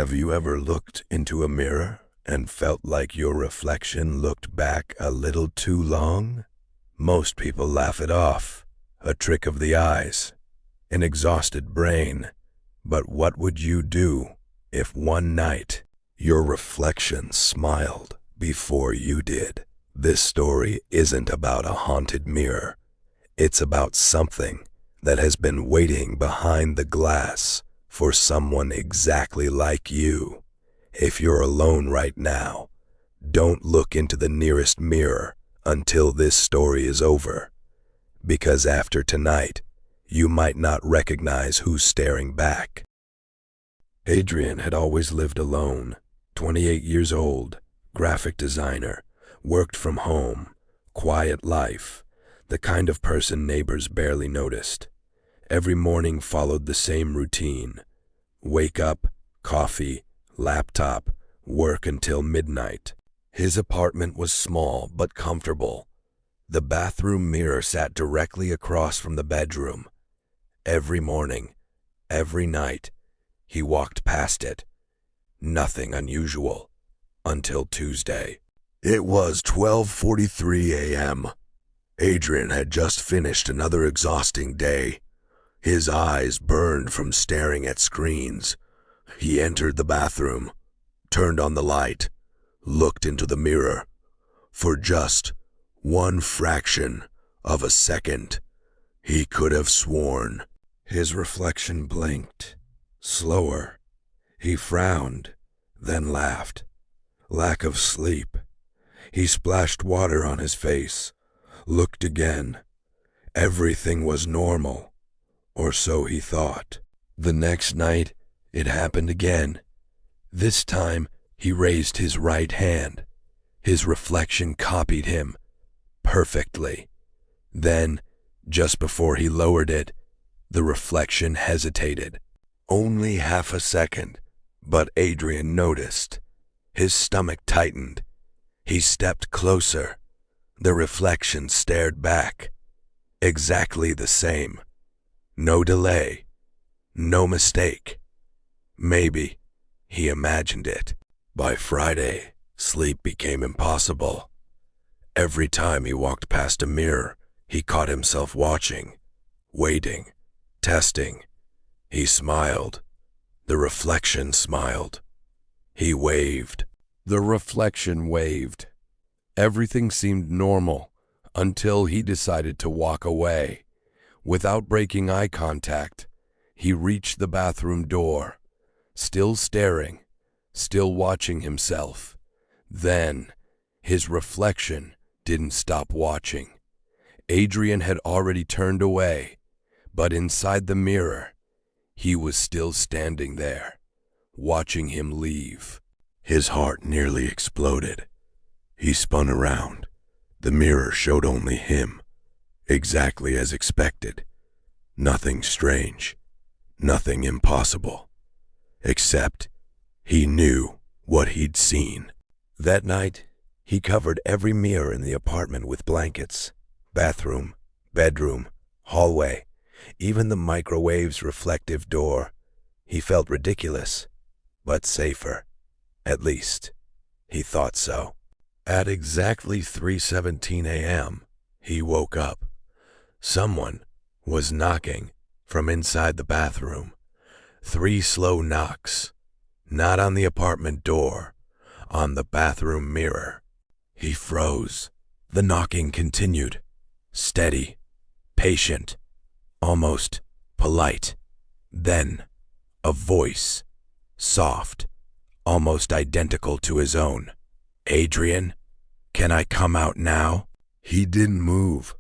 Have you ever looked into a mirror and felt like your reflection looked back a little too long? Most people laugh it off, a trick of the eyes, an exhausted brain. But what would you do if one night your reflection smiled before you did? This story isn't about a haunted mirror. It's about something that has been waiting behind the glass for someone exactly like you. If you're alone right now, don't look into the nearest mirror until this story is over, because after tonight, you might not recognize who's staring back. Adrian had always lived alone, 28 years old, graphic designer, worked from home, quiet life, the kind of person neighbors barely noticed. Every morning followed the same routine. Wake up, coffee, laptop, work until midnight. His apartment was small but comfortable. The bathroom mirror sat directly across from the bedroom. Every morning, every night, he walked past it. Nothing unusual until Tuesday. It was 12:43 a.m. Adrian had just finished another exhausting day. His eyes burned from staring at screens. He entered the bathroom, turned on the light, looked into the mirror. For just one fraction of a second, he could have sworn. His reflection blinked, slower. He frowned, then laughed. Lack of sleep. He splashed water on his face, looked again. Everything was normal. Or so he thought. The next night, it happened again. This time, he raised his right hand. His reflection copied him perfectly. Then, just before he lowered it, the reflection hesitated. Only half a second, but Adrian noticed. His stomach tightened. He stepped closer. The reflection stared back. Exactly the same. No delay, no mistake. Maybe he imagined it. By Friday, sleep became impossible. Every time he walked past a mirror, he caught himself watching, waiting, testing. He smiled. The reflection smiled. He waved. The reflection waved. Everything seemed normal until he decided to walk away. Without breaking eye contact, he reached the bathroom door, still staring, still watching himself. Then, his reflection didn't stop watching. Adrian had already turned away, but inside the mirror, he was still standing there, watching him leave. His heart nearly exploded. He spun around. The mirror showed only him. Exactly as expected. Nothing strange, nothing impossible. Except he knew what he'd seen. That night, he covered every mirror in the apartment with blankets. Bathroom, bedroom, hallway, even the microwave's reflective door. He felt ridiculous, but safer. At least, he thought so. At exactly 3:17 a.m., he woke up. Someone was knocking from inside the bathroom. 3 slow knocks, not on the apartment door, on the bathroom mirror. He froze. The knocking continued, steady, patient, almost polite. Then, a voice, soft, almost identical to his own. "Adrian, can I come out now?" He didn't move.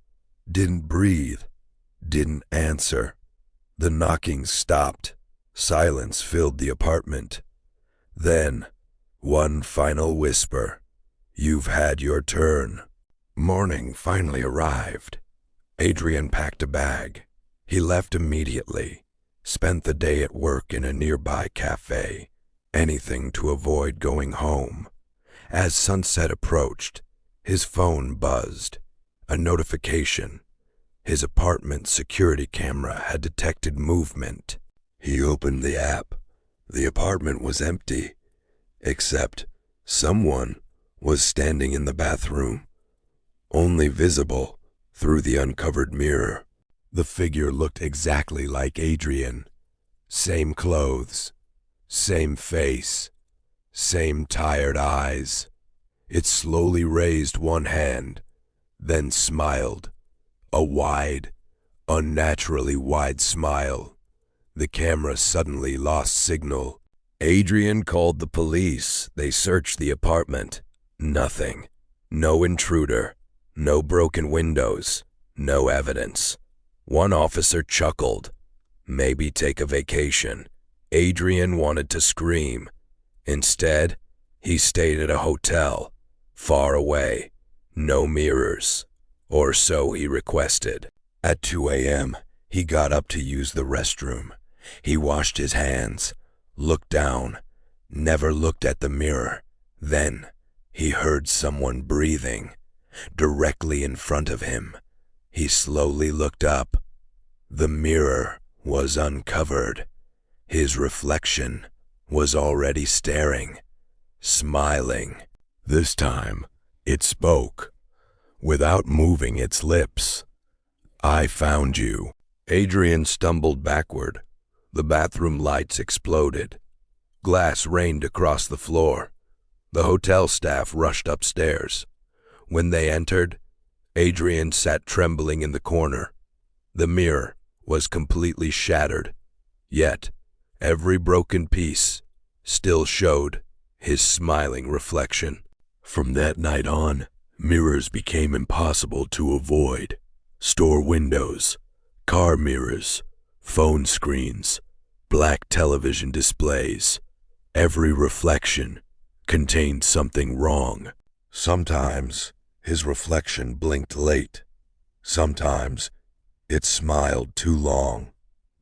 Didn't breathe, didn't answer. The knocking stopped. Silence filled the apartment. Then, one final whisper. "You've had your turn." Morning finally arrived. Adrian packed a bag. He left immediately, spent the day at work in a nearby cafe, anything to avoid going home. As sunset approached, his phone buzzed. A notification. His apartment security camera had detected movement. He opened the app. The apartment was empty, except someone was standing in the bathroom, only visible through the uncovered mirror. The figure looked exactly like Adrian. Same clothes, same face, same tired eyes. It slowly raised one hand, then smiled. A wide, unnaturally wide smile. The camera suddenly lost signal. Adrian called the police. They searched the apartment. Nothing. No intruder. No broken windows. No evidence. One officer chuckled. Maybe take a vacation. Adrian wanted to scream. Instead, he stayed at a hotel, far away. No mirrors. Or so he requested. At 2 a.m., he got up to use the restroom. He washed his hands, looked down, never looked at the mirror. Then, he heard someone breathing, directly in front of him. He slowly looked up. The mirror was uncovered. His reflection was already staring, smiling. This time, it spoke, without moving its lips. "I found you." Adrian stumbled backward. The bathroom lights exploded. Glass rained across the floor. The hotel staff rushed upstairs. When they entered, Adrian sat trembling in the corner. The mirror was completely shattered, yet every broken piece still showed his smiling reflection. From that night on, mirrors became impossible to avoid. Store windows, car mirrors, phone screens, black television displays. Every reflection contained something wrong. Sometimes his reflection blinked late. Sometimes it smiled too long.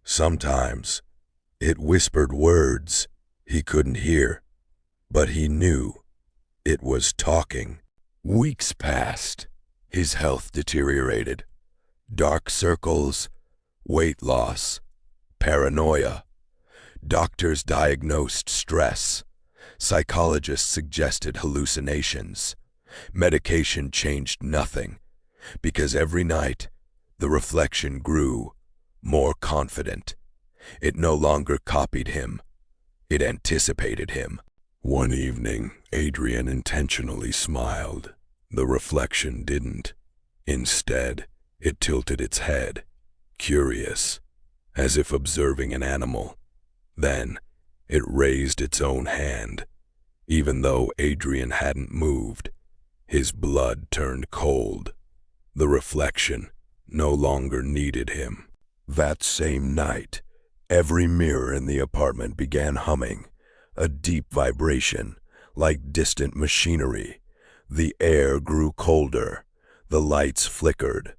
Sometimes it whispered words he couldn't hear, but he knew it was talking. Weeks passed. His health deteriorated. Dark circles, weight loss, paranoia. Doctors diagnosed stress. Psychologists suggested hallucinations. Medication changed nothing, because every night the reflection grew more confident. It no longer copied him. It anticipated him. One evening, Adrian intentionally smiled. The reflection didn't. Instead, it tilted its head, curious, as if observing an animal. Then, it raised its own hand. Even though Adrian hadn't moved, his blood turned cold. The reflection no longer needed him. That same night, every mirror in the apartment began humming, a deep vibration, like distant machinery. The air grew colder. The lights flickered.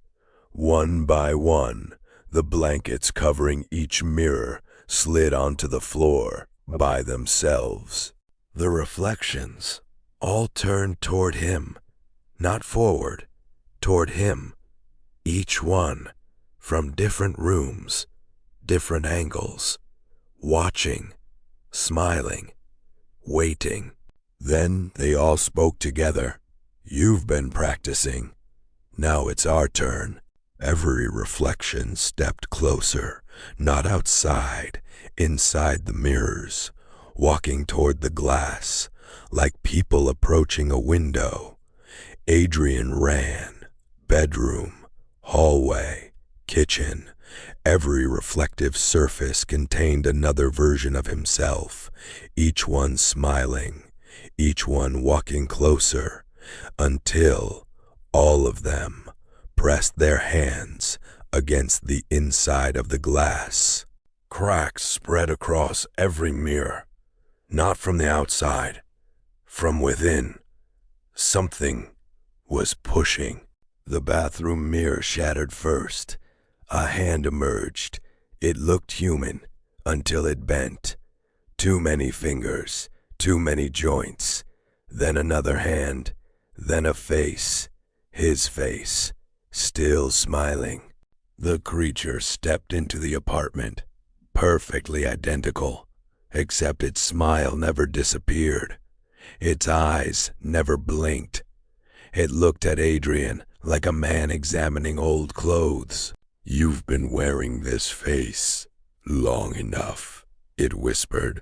One by one, the blankets covering each mirror slid onto the floor by themselves. The reflections all turned toward him, not forward, toward him. Each one from different rooms, different angles, watching, smiling, waiting. Then they all spoke together. "You've been practicing. Now it's our turn." Every reflection stepped closer, not outside, inside the mirrors, walking toward the glass, like people approaching a window. Adrian ran. Bedroom, hallway, kitchen. Every reflective surface contained another version of himself, each one smiling, each one walking closer, until all of them pressed their hands against the inside of the glass. Cracks spread across every mirror, not from the outside, from within. Something was pushing. The bathroom mirror shattered first. A hand emerged. It looked human until it bent. Too many fingers, too many joints. Then another hand, then a face. His face, still smiling. The creature stepped into the apartment, perfectly identical. except its smile never disappeared. Its eyes never blinked. It looked at Adrian like a man examining old clothes. "You've been wearing this face long enough," it whispered.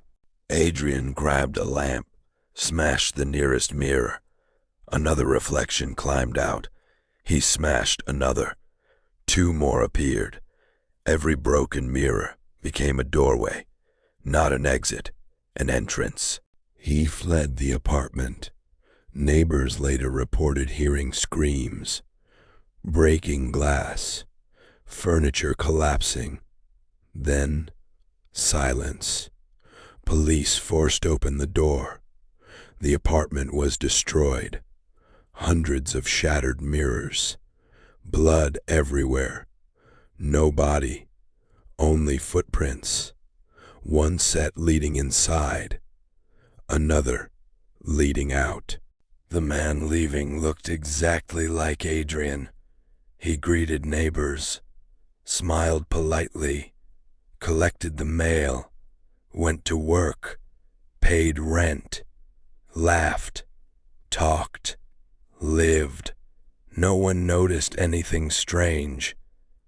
Adrian grabbed a lamp, smashed the nearest mirror. Another reflection climbed out. He smashed another. 2 more appeared. Every broken mirror became a doorway, not an exit, an entrance. He fled the apartment. Neighbors later reported hearing screams, breaking glass, furniture collapsing. Then, silence. Police forced open the door. The apartment was destroyed. Hundreds of shattered mirrors. Blood everywhere. No body. Only footprints. One set leading inside. Another leading out. The man leaving looked exactly like Adrian. He greeted neighbors, smiled politely, collected the mail, went to work, paid rent, laughed, talked, lived. No one noticed anything strange,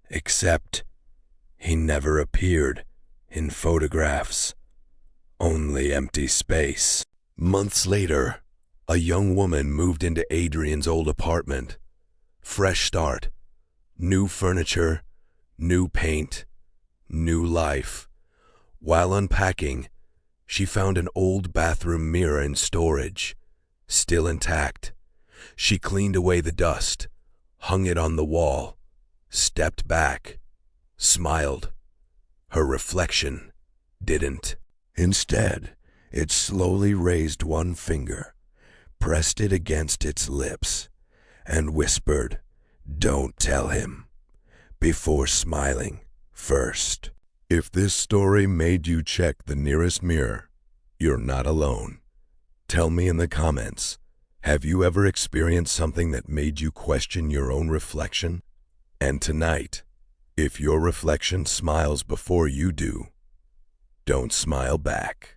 except he never appeared in photographs. Only empty space. Months later, a young woman moved into Adrian's old apartment. Fresh start, new furniture, new paint, new life. While unpacking, she found an old bathroom mirror in storage, still intact. She cleaned away the dust, hung it on the wall, stepped back, smiled. Her reflection didn't. Instead, it slowly raised one finger, pressed it against its lips, and whispered, "Don't tell him," before smiling first. If this story made you check the nearest mirror, you're not alone. Tell me in the comments, have you ever experienced something that made you question your own reflection? And tonight, if your reflection smiles before you do, don't smile back.